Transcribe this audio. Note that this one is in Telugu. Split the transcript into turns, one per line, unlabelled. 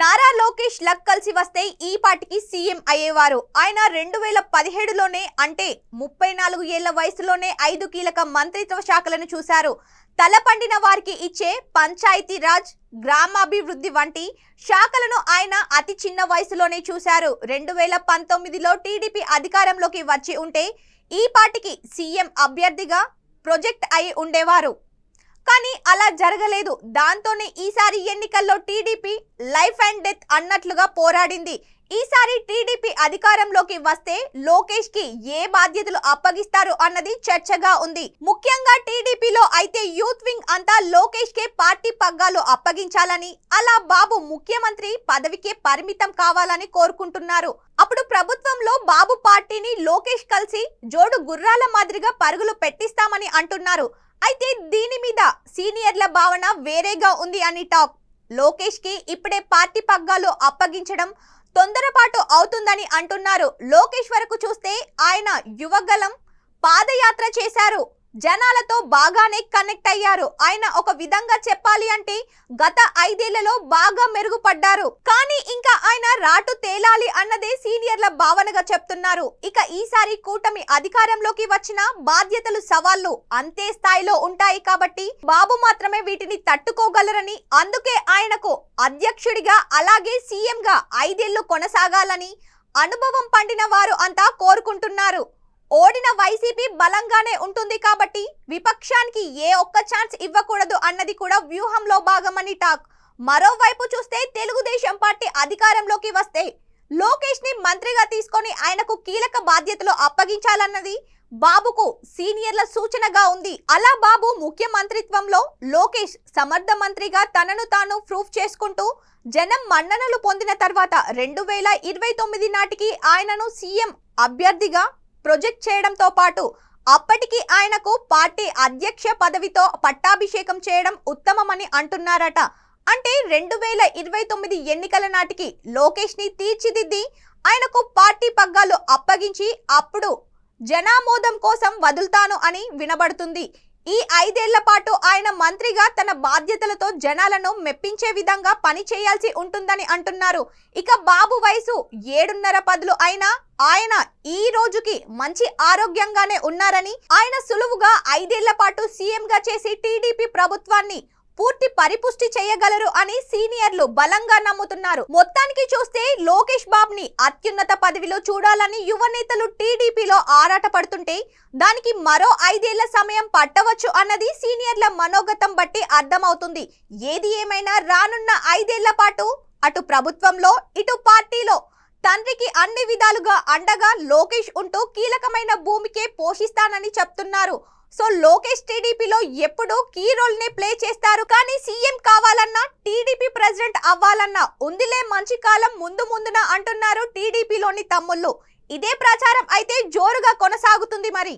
నారా లోకేష్ లక్ కలిసి వస్తే ఈ పార్టీకి సీఎం అయ్యేవారు. ఆయన 2017లోనే అంటే 34 ఏళ్ల వయసులోనే 5 కీలక మంత్రిత్వ శాఖలను చూశారు. తలపండిన వారికి ఇచ్చే పంచాయతీ రాజ్, గ్రామాభివృద్ధి వంటి శాఖలను ఆయన అతి చిన్న వయసులోనే చూశారు. 2019లో టీడీపీ అధికారంలోకి వచ్చి ఉంటే ఈ పార్టీకి సీఎం అభ్యర్థిగా ప్రొజెక్ట్ అయి ఉండేవారు. కానీ అలా జరగలేదు. దాంతోనే ఈసారి ఎన్నికల్లో టీడీపీ లైఫ్ అండ్ డెత్ అన్నట్లుగా పోరాడింది. ఈసారి టీడీపీ అధికారంలోకి వస్తే లోకేష్ కి ఏ బాధ్యతలు అప్పగిస్తారు అన్నది చర్చగా ఉంది. ముఖ్యంగా టీడీపీలో అయితే యూత్ వింగ్ అంతా లోకేష్ కే పార్టీ పగ్గాలు అప్పగించాలని, అలా బాబు ముఖ్యమంత్రి పదవికే పరిమితం కావాలని కోరుకుంటున్నారు. అప్పుడు ప్రభుత్వంలో బాబు పార్టీని లోకేష్ కలిసి జోడు గుర్రాల మాదిరిగా పరుగులు పెట్టిస్తామని అంటున్నారు. అయితే దీని మీద సీనియర్ల భావన వేరేగా ఉంది అని టాక్. లోకేష్ కి ఇప్పుడే పార్టీ పగ్గాలు అప్పగించడం తొందరపాటు అవుతుందని అంటున్నారు. లోకేష్ వరకు చూస్తే ఆయన యువగలం పాదయాత్ర చేశారు. జనాలతో బాగానే కనెక్ట్ అయ్యారు. ఆయన ఒక విధంగా చెప్పాలి అంటే గత 5 ఏళ్లలో బాగా మెరుగుపడ్డారు. కానీ ఇంకా ఆయన రాటు తేలాలి అన్నదే సీనియర్ల భావనగా చెప్తున్నారు. ఇక ఈసారి కూటమి అధికారంలోకి వచ్చిన బాధ్యతలు సవాళ్లు అంతే స్థాయిలో ఉంటాయి కాబట్టి బాబు మాత్రమే వీటిని తట్టుకోగలరని, అందుకే ఆయనకు అధ్యక్షుడిగా అలాగే సీఎంగా 5 ఏళ్లు కొనసాగాలని అనుభవం పండిన వారు అంతా కోరుకుంటున్నారు. ఓడిన వైసీపీ బలంగానే ఉంటుంది కాబట్టి విపక్షానికి ఏ ఒక్క ఛాన్స్ ఇవ్వకూడదు అన్నది కూడా వ్యూహంలో భాగమని టాక్. మరోవైపు చూస్తే తెలుగుదేశం పార్టీ అధికారంలోకి వస్తే లోకేష్ ని మంత్రిగా తీసుకొని ఆయనకు కీలక బాధ్యతలు అప్పగించాలన్నది బాబుకు సీనియర్ల సూచనగా ఉంది. అలా బాబు ముఖ్యమంత్రిత్వంలో లోకేష్ సమర్థ మంత్రిగా తనను తాను ప్రూఫ్ చేసుకుంటూ జనం మన్ననలు పొందిన తర్వాత 2029 నాటికి ఆయనను సీఎం అభ్యర్థిగా ప్రొజెక్ట్ చేయడంతో పాటు అప్పటికి ఆయనకు పార్టీ అధ్యక్ష పదవితో పట్టాభిషేకం చేయడం ఉత్తమమని అంటున్నారట. అంటే 2029 ఎన్నికల నాటికి లోకేష్ ని తీర్చిదిద్ది ఆయనకు పార్టీ పగ్గాలు అప్పగించి అప్పుడు జనామోదం కోసం వదులుతాను అని వినబడుతుంది. ఈ 5 ఏళ్ల పాటు ఆయన మంత్రిగా తన బాధ్యతలతో జనాలను మెప్పించే విధంగా పని చేయాల్సి ఉంటుందని అంటున్నారు. ఇక బాబు వయసు 7.5 అయినా ఆయన ఈ రోజుకి మంచి ఆరోగ్యంగానే ఉన్నారని, ఆయన సులువుగా 5 ఏళ్ల పాటు సీఎంగా చేసి టీడీపీ ప్రభుత్వాన్ని పూర్తి పరిపుష్టి చేయగలరు అని సీనియర్లు బలంగా నమ్ముతున్నారు. మొత్తానికి చూస్తే లోకేష్ బాబుని అత్యున్నత పదవిలో చూడాలని యువ నేతలు టీడీపీలో ఆరాటపడుతుంటే దానికి మరో 5 ఏళ్ల సమయం పట్టవచ్చు అన్నది సీనియర్ల మనోగతం బట్టి అర్థమవుతుంది. ఏది ఏమైనా రానున్న 5 ఏళ్ల పాటు అటు ప్రభుత్వంలో ఇటు పార్టీలో తండ్రికి అన్ని విధాలుగా అండగా లోకేష్ ఉంటూ కీలకమైన భూమికే పోషిస్తానని చెప్తున్నారు. సో లోకేష్ టీడీపీలో ఎప్పుడు కీ రోల్ నే ప్లే చేస్తారు. కానీ సీఎం కావాలన్నా టీడీపీ ప్రెసిడెంట్ అవ్వాలన్నా ఉందిలే మంచి కాలం ముందున అంటున్నారు టీడీపీలోని తమ్ముళ్ళు. ఇదే ప్రచారం అయితే జోరుగా కొనసాగుతుంది మరి.